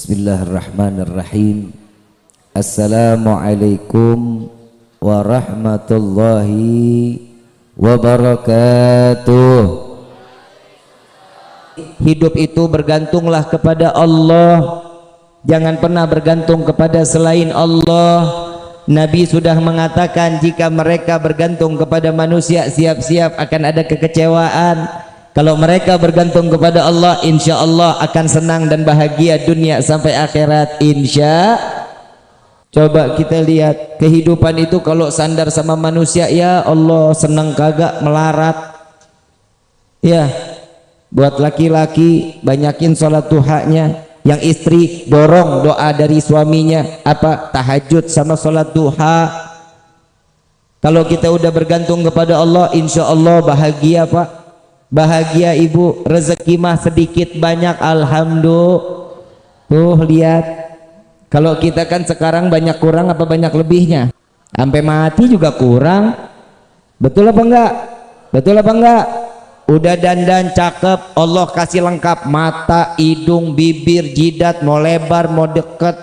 Bismillahirrahmanirrahim. Assalamualaikum warahmatullahi wabarakatuh. Hidup itu bergantunglah kepada Allah, jangan pernah bergantung kepada selain Allah. Nabi sudah mengatakan jika mereka bergantung kepada manusia, siap-siap akan ada kekecewaan. Kalau mereka bergantung kepada Allah, insya Allah akan senang dan bahagia dunia sampai akhirat, insya. Coba kita lihat kehidupan itu kalau sandar sama manusia, ya Allah senang kagak melarat. Ya, buat laki-laki banyakin sholat duhanya, yang istri dorong doa dari suaminya apa? Tahajud sama sholat duha. Kalau kita udah bergantung kepada Allah, insya Allah bahagia Pak, bahagia ibu. Rezeki mah sedikit banyak alhamdulillah. Tuh lihat, kalau kita kan sekarang banyak kurang apa banyak lebihnya, sampai mati juga kurang. Betul apa enggak? Betul apa enggak? Udah dandan cakep, Allah kasih lengkap, mata, hidung, bibir, jidat, mau lebar mau deket,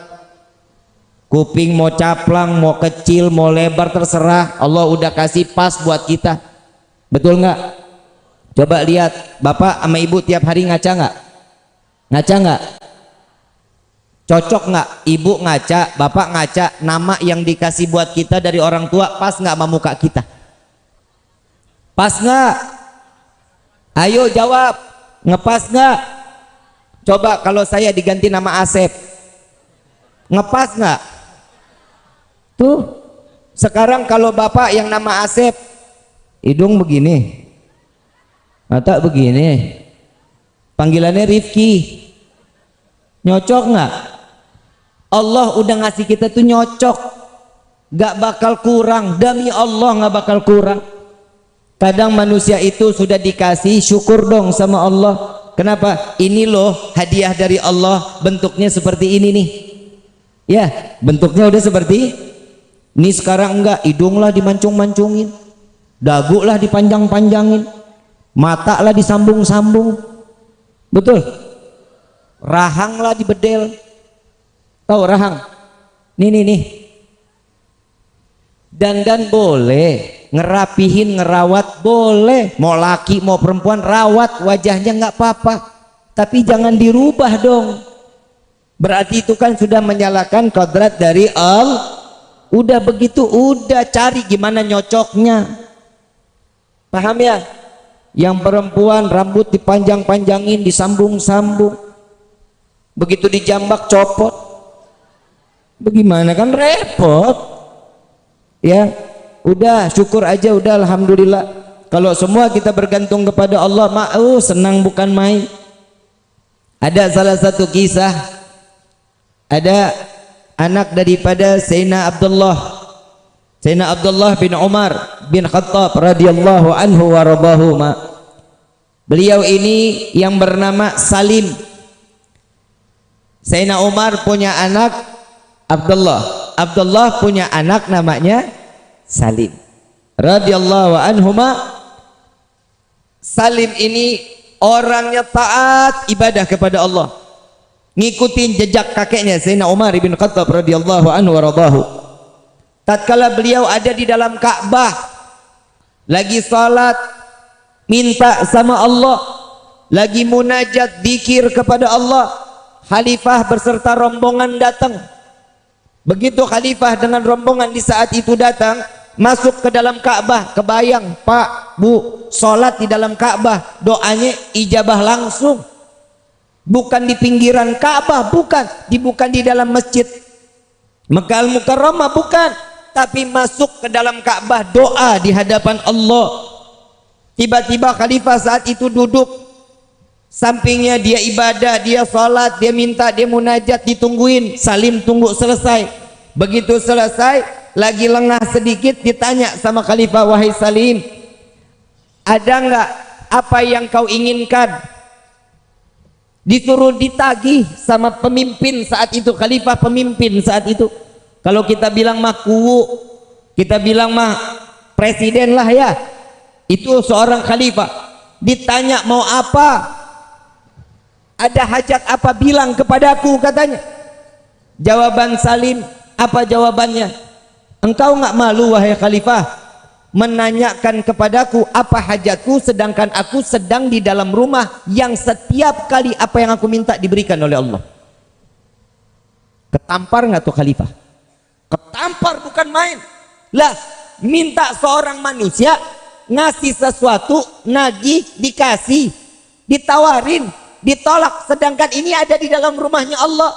kuping mau caplang mau kecil mau lebar terserah, Allah udah kasih pas buat kita. Betul nggak? Coba lihat, bapak sama ibu tiap hari ngaca nggak? Ngaca nggak? Cocok nggak? Ibu ngaca, bapak ngaca, nama yang dikasih buat kita dari orang tua pas nggak sama muka kita? Pas nggak? Ayo jawab, ngepas nggak? Coba kalau saya diganti nama Asep, ngepas nggak? Tuh, sekarang kalau bapak yang nama Asep, hidung begini, mata begini, panggilannya Rifki, nyocok nggak? Allah udah ngasih kita tuh nyocok, gak bakal kurang, demi Allah gak bakal kurang. Kadang manusia itu sudah dikasih, syukur dong sama Allah. Kenapa? Ini loh hadiah dari Allah, bentuknya seperti ini nih. Ya, bentuknya udah seperti ini. Sekarang enggak, hidung lah dimancung-mancungin, dagu lah dipanjang-panjangin, mata lah disambung-sambung, betul? Rahang lah dibedel. Tahu rahang? Nih. Dandan boleh, ngerapihin, ngerawat boleh, mau laki mau perempuan rawat wajahnya nggak apa-apa, tapi jangan dirubah dong. Berarti itu kan sudah menyalakan kodrat dari Allah. Udah begitu, udah cari gimana nyocoknya. Paham ya? Yang perempuan rambut dipanjang-panjangin, disambung-sambung, begitu dijambak copot, bagaimana, kan repot. Ya udah, syukur aja, udah alhamdulillah. Kalau semua kita bergantung kepada Allah, senang bukan main. Ada salah satu kisah, ada anak daripada Sayyidina Abdullah bin Umar bin Khattab radhiyallahu anhu wa radahuma. Beliau ini yang bernama Salim. Sayyidina Umar punya anak Abdullah punya anak namanya Salim radhiyallahu anhuma. Salim ini orangnya taat ibadah kepada Allah, ngikutin jejak kakeknya Sayyidina Umar bin Khattab radhiyallahu anhu wa radhahu. Tatkala beliau ada di dalam Ka'bah lagi salat minta sama Allah, lagi munajat dzikir kepada Allah, khalifah beserta rombongan datang. Begitu khalifah dengan rombongan di saat itu datang, masuk ke dalam Ka'bah, kebayang Pak Bu, sholat di dalam Ka'bah, doanya ijabah langsung. Bukan di pinggiran Ka'bah, bukan di dalam masjid Mekah Al-Mukarramah, bukan, tapi masuk ke dalam Ka'bah, doa di hadapan Allah. Tiba-tiba khalifah saat itu duduk, sampingnya dia ibadah, dia sholat, dia minta, dia munajat, ditungguin. Salim tunggu selesai. Begitu selesai, lagi lengah sedikit, ditanya sama khalifah, wahai Salim, ada nggak apa yang kau inginkan? Disuruh ditagih sama pemimpin saat itu, khalifah pemimpin saat itu. Kalau kita bilang mah kuwu, kita bilang mah presiden lah ya. Itu seorang khalifah ditanya mau apa, ada hajat apa, bilang kepadaku, katanya. Jawaban Salim, apa jawabannya? Engkau nggak malu wahai khalifah menanyakan kepadaku apa hajatku, sedangkan aku sedang di dalam rumah yang setiap kali apa yang aku minta diberikan oleh Allah. Ketampar nggak tuh khalifah? Ketampar bukan main. Lah, minta seorang manusia ngasih sesuatu, nagih, dikasih, ditawarin, ditolak, sedangkan ini ada di dalam rumahnya Allah.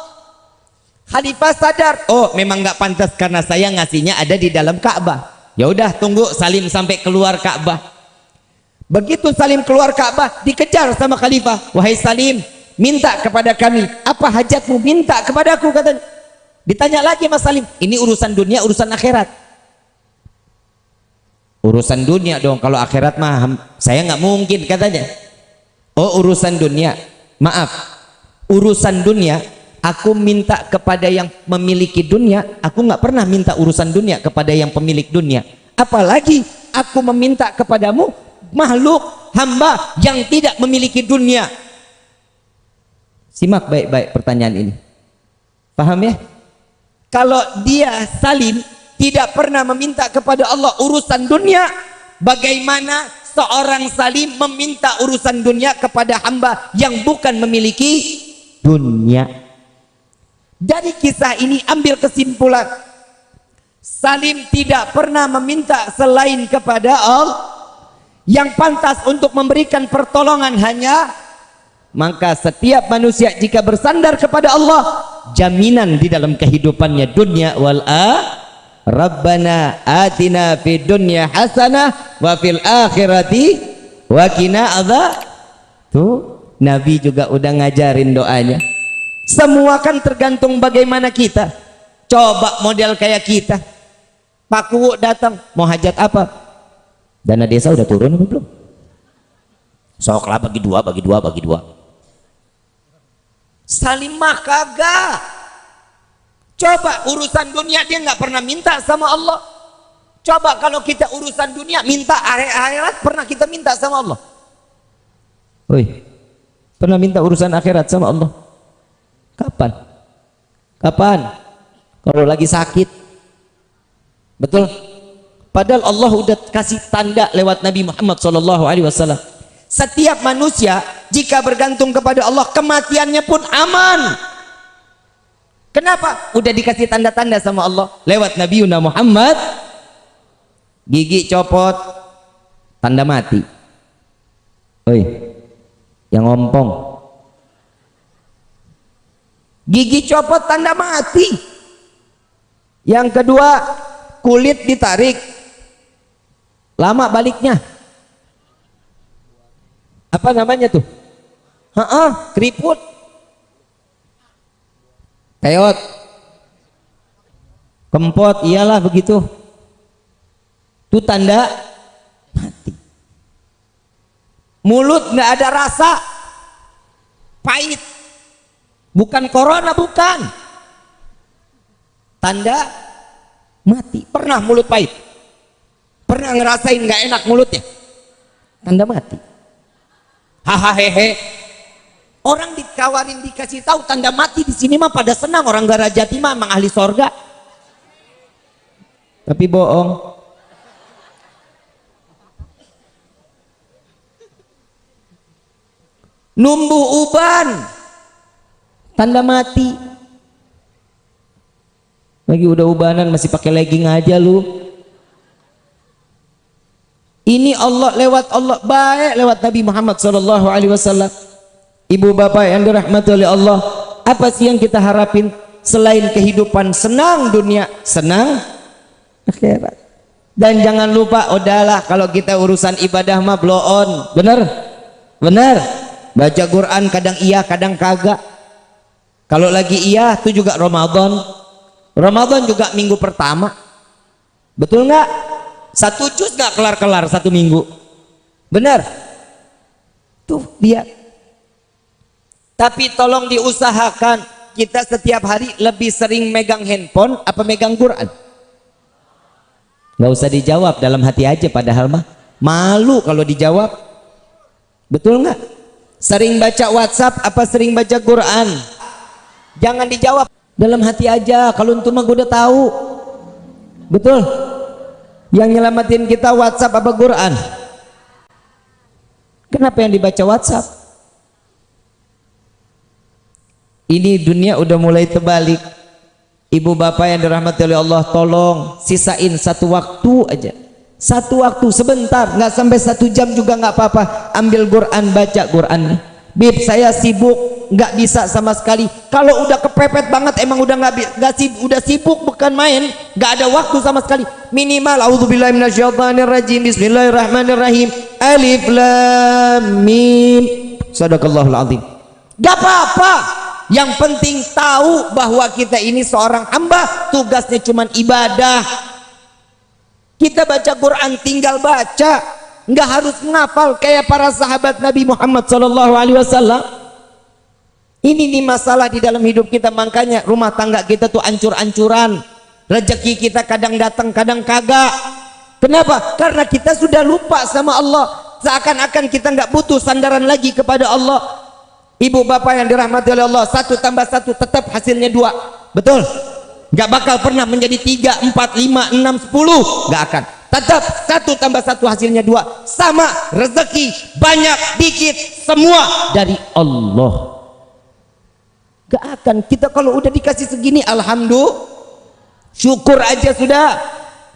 Khalifah sadar, oh memang nggak pantas karena saya ngasihnya ada di dalam Ka'bah. Ya udah, tunggu Salim sampai keluar Ka'bah. Begitu Salim keluar Ka'bah, dikejar sama khalifah. Wahai Salim, minta kepada kami, apa hajatmu? Minta kepadaku, katanya. Ditanya lagi Mas Salim, ini urusan dunia, urusan akhirat. Urusan dunia dong, kalau akhirat mah saya nggak mungkin, katanya. Oh urusan dunia, maaf, urusan dunia aku minta kepada yang memiliki dunia, aku nggak pernah minta urusan dunia kepada yang pemilik dunia. Apalagi aku meminta kepadamu, makhluk hamba yang tidak memiliki dunia. Simak baik-baik pertanyaan ini. Paham ya? Kalau dia Salim tidak pernah meminta kepada Allah urusan dunia, bagaimana seorang Salim meminta urusan dunia kepada hamba yang bukan memiliki dunia? Dari kisah ini ambil kesimpulan, Salim tidak pernah meminta selain kepada Allah. Yang pantas untuk memberikan pertolongan hanya, maka setiap manusia jika bersandar kepada Allah, jaminan di dalam kehidupannya dunia wal Rabbana atina fid dunya hasanah wa fil akhirati wa qina adzab. Tuh Nabi juga udah ngajarin doanya. Semua kan tergantung bagaimana kita. Coba model kayak kita, Pak Kuwu datang mau hajat apa, dana desa udah turun belum? Soklah bagi dua. Salim mah kagak. Coba urusan dunia dia nggak pernah minta sama Allah. Coba kalau kita urusan dunia minta akhirat, pernah kita minta sama Allah? Woi, pernah minta urusan akhirat sama Allah? Kapan? Kalau lagi sakit. Betul? Padahal Allah udah kasih tanda lewat Nabi Muhammad SAW. Setiap manusia jika bergantung kepada Allah, kematiannya pun aman. Kenapa? Udah dikasih tanda-tanda sama Allah lewat Nabi Muhammad. Gigi copot, tanda mati. Oi, yang ngompong. Gigi copot, tanda mati. Yang kedua, kulit ditarik, lama baliknya. Apa namanya tuh? Keriput. Keot. Kempot, iyalah begitu. Itu tanda mati. Mulut nggak ada rasa, pahit. Bukan corona, bukan. Tanda mati. Pernah mulut pahit? Pernah ngerasain nggak enak mulutnya? Tanda mati. Hahaha. Orang dikawarin dikasih tahu tanda mati di sini mah pada senang, orang Garajati mah emang ahli sorga. Tapi bohong. Numbuh uban, tanda mati. Lagi udah ubanan masih pakai legging aja lu. Ini Allah, lewat Allah baik, lewat Nabi Muhammad SAW. Ibu bapak yang dirahmati oleh Allah, apa sih yang kita harapin selain kehidupan senang dunia, senang akhirat? Dan jangan lupa, udahlah kalau kita urusan ibadah mah blow on, bener. Baca Quran kadang iya kadang kagak. Kalau lagi iya itu juga Ramadan juga minggu pertama, betul nggak? Satu juz nggak kelar satu minggu, bener? Tuh dia. Tapi tolong diusahakan kita setiap hari lebih sering megang handphone apa megang Quran. Nggak usah dijawab, dalam hati aja, padahal mah malu kalau dijawab, betul nggak? Sering baca WhatsApp apa sering baca Quran? Jangan dijawab. Dalam hati aja, kalau untuk mah gue udah tahu. Betul. Yang nyelamatin kita WhatsApp apa Quran? Kenapa yang dibaca WhatsApp? Ini dunia udah mulai terbalik. Ibu bapak yang dirahmati oleh Allah, tolong sisain satu waktu aja. Satu waktu sebentar, nggak sampai 1 jam juga nggak apa-apa. Ambil Quran, baca Quran. Bib, saya sibuk, nggak bisa sama sekali. Kalau udah kepepet banget, emang udah nggak sibuk, udah sibuk bukan main, nggak ada waktu sama sekali. Minimal, auzubillahi minasyaitonirrajim, bismillahirrahmanirrahim, alif lam mim, sadaqallahul azim. Gak apa-apa. Yang penting tahu bahwa kita ini seorang hamba, tugasnya cuma ibadah. Kita baca Quran tinggal baca, nggak harus ngafal kayak para sahabat Nabi Muhammad SAW. Ini nih masalah di dalam hidup kita, makanya rumah tangga kita tuh ancur-ancuran, rezeki kita kadang datang kadang kagak. Kenapa? Karena kita sudah lupa sama Allah, seakan-akan kita nggak butuh sandaran lagi kepada Allah. Ibu bapak yang dirahmati oleh Allah, 1 tambah 1 tetap hasilnya 2. Betul? Gak bakal pernah menjadi 3, 4, 5, 6, 10. Gak akan. Tetap 1 tambah 1 hasilnya 2. Sama. Rezeki banyak dikit semua dari Allah. Gak akan. Kita kalau udah dikasih segini, alhamdulillah, syukur aja sudah.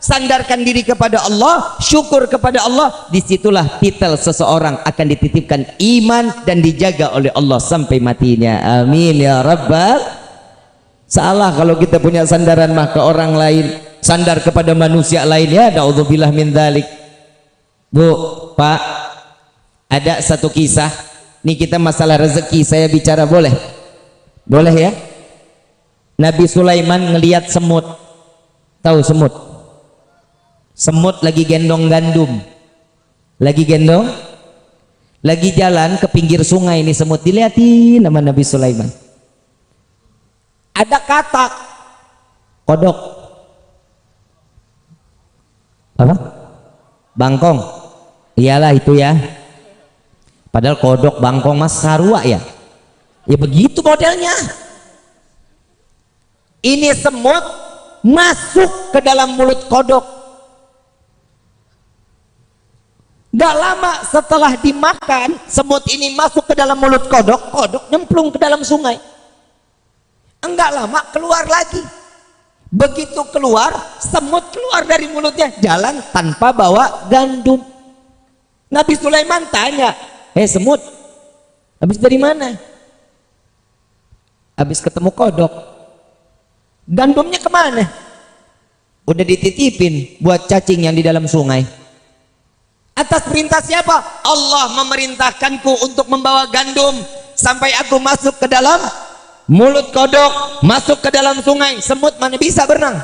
Sandarkan diri kepada Allah, syukur kepada Allah. Disitulah titel seseorang akan dititipkan iman dan dijaga oleh Allah sampai matinya. Amin ya rabbal. Salah kalau kita punya sandaran mah ke orang lain, sandar kepada manusia lain, ya naudzubillah min dzalik. Bu, Pak, ada satu kisah. Nih kita masalah rezeki saya bicara, boleh? Boleh ya? Nabi Sulaiman ngelihat semut. Tahu semut? Semut lagi gendong gandum, lagi gendong, lagi jalan ke pinggir sungai. Ini semut dilihatin sama Nabi Sulaiman. Ada katak, kodok, apa? Bangkong. Iyalah itu ya. Padahal kodok, bangkong mas sarua ya. Ya begitu modelnya. Ini semut masuk ke dalam mulut kodok. Gak lama setelah dimakan, semut ini masuk ke dalam mulut kodok, kodok nyemplung ke dalam sungai. Enggak lama keluar lagi. Begitu keluar, semut keluar dari mulutnya, jalan tanpa bawa gandum. Nabi Sulaiman tanya, semut, habis dari mana? Habis ketemu kodok. Gandumnya kemana? Udah dititipin buat cacing yang di dalam sungai. Atas perintah siapa? Allah memerintahkanku untuk membawa gandum sampai aku masuk ke dalam mulut kodok, masuk ke dalam sungai. Semut mana bisa berenang?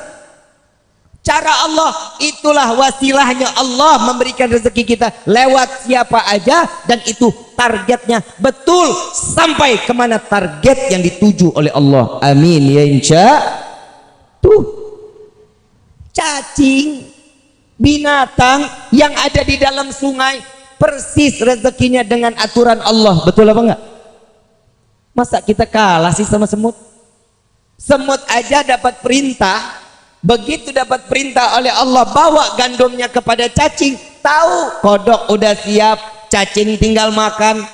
Cara Allah, itulah wasilahnya Allah memberikan rezeki kita lewat siapa aja, dan itu targetnya betul sampai kemana target yang dituju oleh Allah. Amin ya insya. Tuh cacing, binatang yang ada di dalam sungai persis rezekinya dengan aturan Allah. Betul apa enggak? Masa kita kalah sih sama semut? Semut aja dapat perintah, begitu dapat perintah oleh Allah bawa gandumnya kepada cacing, tahu kodok udah siap, cacing tinggal makan.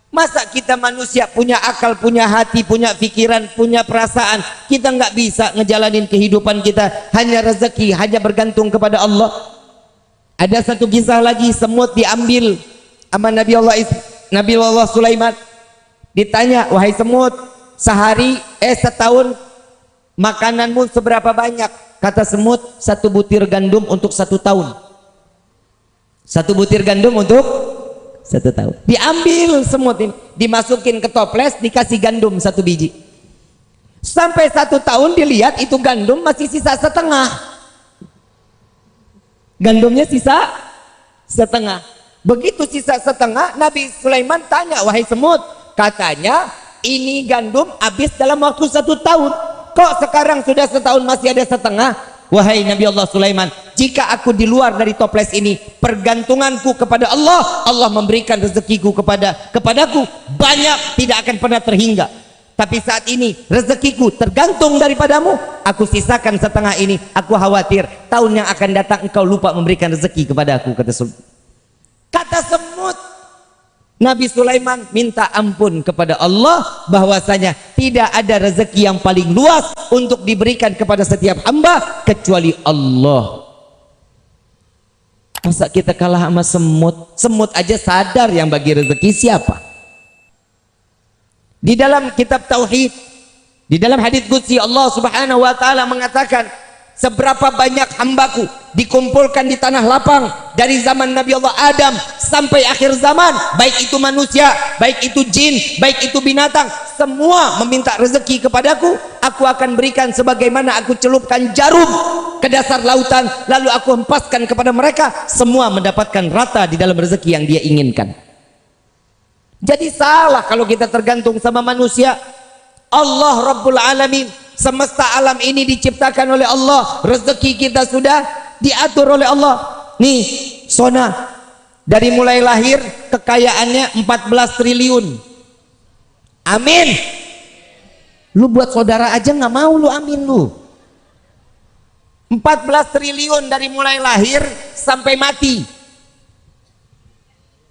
Masa kita manusia punya akal, punya hati, punya pikiran, punya perasaan, kita nggak bisa ngejalanin kehidupan kita hanya rezeki, hanya bergantung kepada Allah. Ada satu kisah lagi, semut diambil sama Nabi Allah Sulaiman. Ditanya, wahai semut, setahun makananmu seberapa banyak? Kata semut, 1 butir gandum untuk 1 tahun. 1 butir gandum untuk 1 tahun. Diambil semut ini, dimasukin ke toples, dikasih gandum 1 biji. Sampai 1 tahun dilihat itu gandum masih sisa setengah. Gandumnya sisa setengah. Begitu sisa setengah, Nabi Sulaiman tanya, wahai semut, katanya ini gandum habis dalam waktu 1 tahun. Kok sekarang sudah setahun masih ada setengah? Wahai Nabi Allah Sulaiman, jika aku di luar dari toples ini, pergantunganku kepada Allah, Allah memberikan rezekiku kepadaku banyak, tidak akan pernah terhingga. Tapi saat ini rezekiku tergantung daripadamu. Aku sisakan setengah ini. Aku khawatir tahun yang akan datang engkau lupa memberikan rezeki kepada aku, kata semut. Nabi Sulaiman minta ampun kepada Allah bahwasanya tidak ada rezeki yang paling luas untuk diberikan kepada setiap hamba kecuali Allah. Masa kita kalah sama semut? Semut aja sadar yang bagi rezeki siapa. Di dalam kitab Tauhid, di dalam hadits qudsi, Allah Subhanahu wa taala mengatakan, seberapa banyak hambaku dikumpulkan di tanah lapang dari zaman Nabi Allah Adam sampai akhir zaman, baik itu manusia, baik itu jin, baik itu binatang, semua meminta rezeki kepadaku, aku akan berikan sebagaimana aku celupkan jarum ke dasar lautan, lalu aku hempaskan kepada mereka, semua mendapatkan rata di dalam rezeki yang dia inginkan. Jadi salah kalau kita tergantung sama manusia. Allah Rabbul Alamin, semesta alam ini diciptakan oleh Allah, rezeki kita sudah diatur oleh Allah. Nih Sona, dari mulai lahir kekayaannya 14 triliun. Amin. Lu buat saudara aja nggak mau, lu amin lu. 14 triliun dari mulai lahir sampai mati.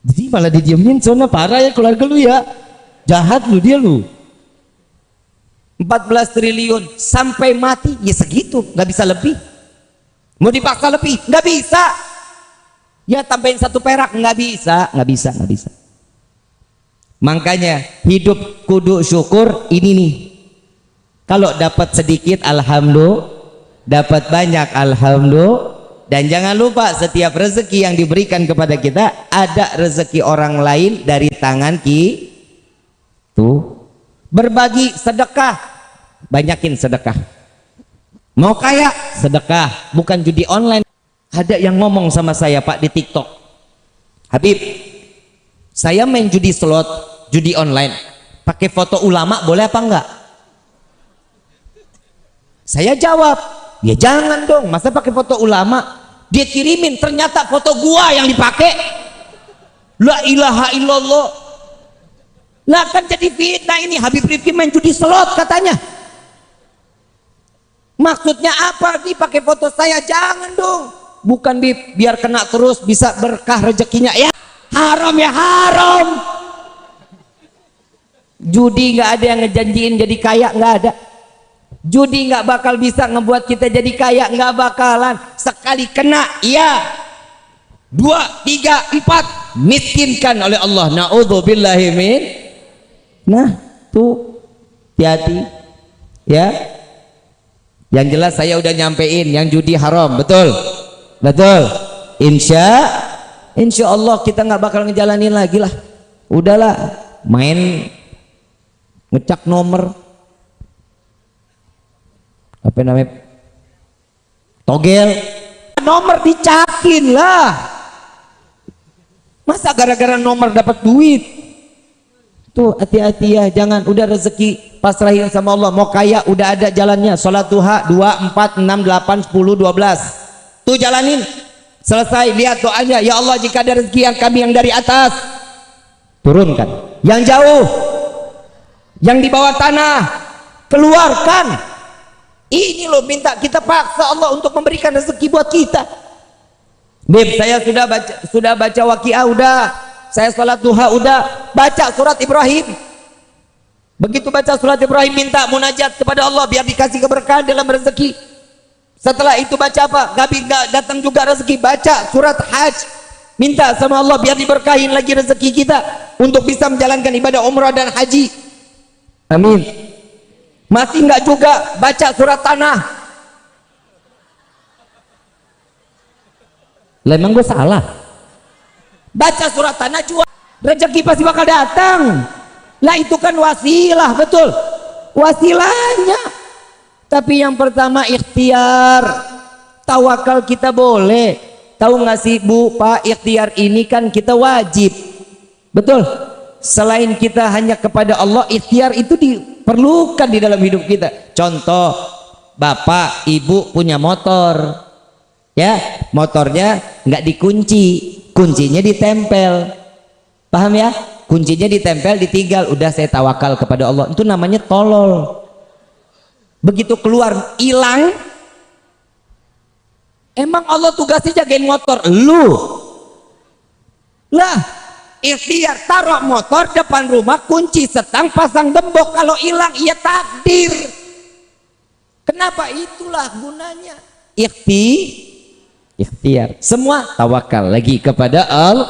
Jadi malah didiemin. Sona parah ya keluarga lu ya, jahat lu dia lu. 14 triliun sampai mati ya segitu, nggak bisa lebih. Mau dipaksa lebih nggak bisa, ya tambahin 1 perak nggak bisa. Makanya hidup kudu syukur. Ini nih, kalau dapat sedikit alhamdulillah, dapat banyak alhamdulillah. Dan jangan lupa setiap rezeki yang diberikan kepada kita ada rezeki orang lain dari tangan tuh. Berbagi sedekah, banyakin sedekah. Mau kaya sedekah, bukan judi online. Ada yang ngomong sama saya Pak di TikTok, Habib, saya main judi slot, judi online, pakai foto ulama boleh apa enggak? Saya jawab, ya jangan dong, masa pakai foto ulama. Dia kirimin, ternyata foto gua yang dipakai. La ilaha illallah. Lah kan jadi fitnah ini. Habib Rifki main judi slot katanya. Maksudnya apa nih pakai foto saya? Jangan dong. Bukan Bib, biar kena terus bisa berkah rezekinya. Ya haram, ya haram. Judi nggak ada yang ngejanjiin jadi kaya, nggak ada. Judi nggak bakal bisa ngebuat kita jadi kaya, nggak bakalan. Sekali kena, iya. 2, 3, 4 miskinkan oleh Allah. Na'udzubillahi min. Nah tuh hati-hati ya. Yang jelas saya udah nyampein yang judi haram, betul insya Allah kita nggak bakal ngejalanin lagi lah. Udahlah, main ngecak nomor apa namanya, togel nomor, dicakin lah. Masa gara-gara nomor dapat duit? Tuh hati-hati ya, jangan. Udah rezeki pasrahin sama Allah. Mau kaya udah ada jalannya. Sholat duha 2, 4, 6, 8, 10, 12 tuh jalanin. Selesai lihat doanya, ya Allah jika ada rezeki yang kami yang dari atas turunkan, yang jauh, yang di bawah tanah keluarkan. Ini loh minta, kita paksa Allah untuk memberikan rezeki buat kita. Bib, saya sudah baca Waqiah, udah. Saya sholat duha, udah. Baca surat Ibrahim. Begitu baca surat Ibrahim, minta munajat kepada Allah biar dikasih keberkahan dalam rezeki. Setelah itu baca apa? Nggak datang juga rezeki. Baca surat Hajj, minta sama Allah biar diberkahin lagi rezeki kita untuk bisa menjalankan ibadah umrah dan haji. Amin. Masih enggak juga, baca surat Tanah. Lah emang gue salah? Baca surat Tanah juga, rezeki pasti bakal datang. Lah itu kan wasilah, betul, wasilahnya. Tapi yang pertama ikhtiar. Tawakal kita boleh. Tahu nggak sih Bu, Pak, ikhtiar ini kan kita wajib, betul. Selain kita hanya kepada Allah, ikhtiar itu diperlukan di dalam hidup kita. Contoh, bapak ibu punya motor, ya, motornya nggak dikunci, kuncinya ditempel, paham ya? kuncinya ditempel, ditinggal, udah saya tawakal kepada Allah. Itu namanya tolol. Begitu keluar hilang. Emang Allah tugasnya jagain motor lu lah. Ikhtiar taruh motor depan rumah, kunci setang, pasang gembok, kalau hilang ya takdir. Kenapa? Itulah gunanya ikhtiar. Semua tawakal lagi kepada Allah.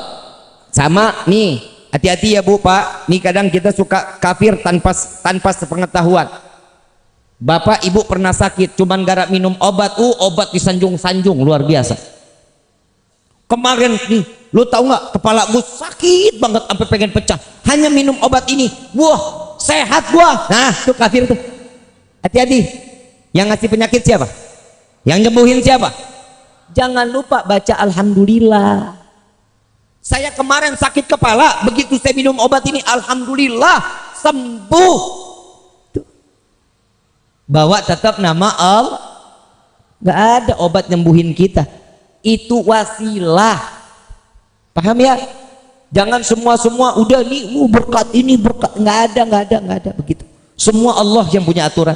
Sama nih, hati-hati ya Bu Pak, nih kadang kita suka kafir tanpa sepengetahuan. Bapak ibu pernah sakit, cuman gara minum obat, obat disanjung-sanjung luar biasa. Kemarin nih, lu tahu nggak, kepala gue sakit banget sampai pengen pecah, hanya minum obat ini, wah sehat gua. Nah tuh kafir tuh. Hati-hati. Yang ngasih penyakit siapa? Yang nyembuhin siapa? Jangan lupa baca alhamdulillah. Saya kemarin sakit kepala, begitu saya minum obat ini, alhamdulillah sembuh. Bawa tetap nama Allah. Gak ada obat nyembuhin kita, itu wasilah. Paham ya? Jangan semua udah nih berkat ini berkat, nggak ada begitu. Semua Allah yang punya aturan.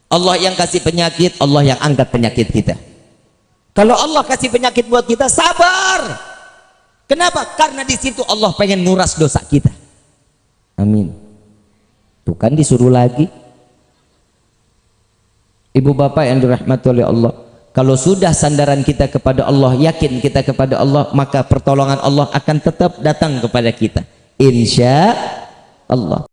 Allah yang kasih penyakit, Allah yang angkat penyakit kita. Kalau Allah kasih penyakit buat kita, sabar. Kenapa? Karena di situ Allah pengen nguras dosa kita. Amin. Tuh kan disuruh lagi. Ibu bapak yang dirahmati oleh Allah, kalau sudah sandaran kita kepada Allah, yakin kita kepada Allah, maka pertolongan Allah akan tetap datang kepada kita, insya Allah.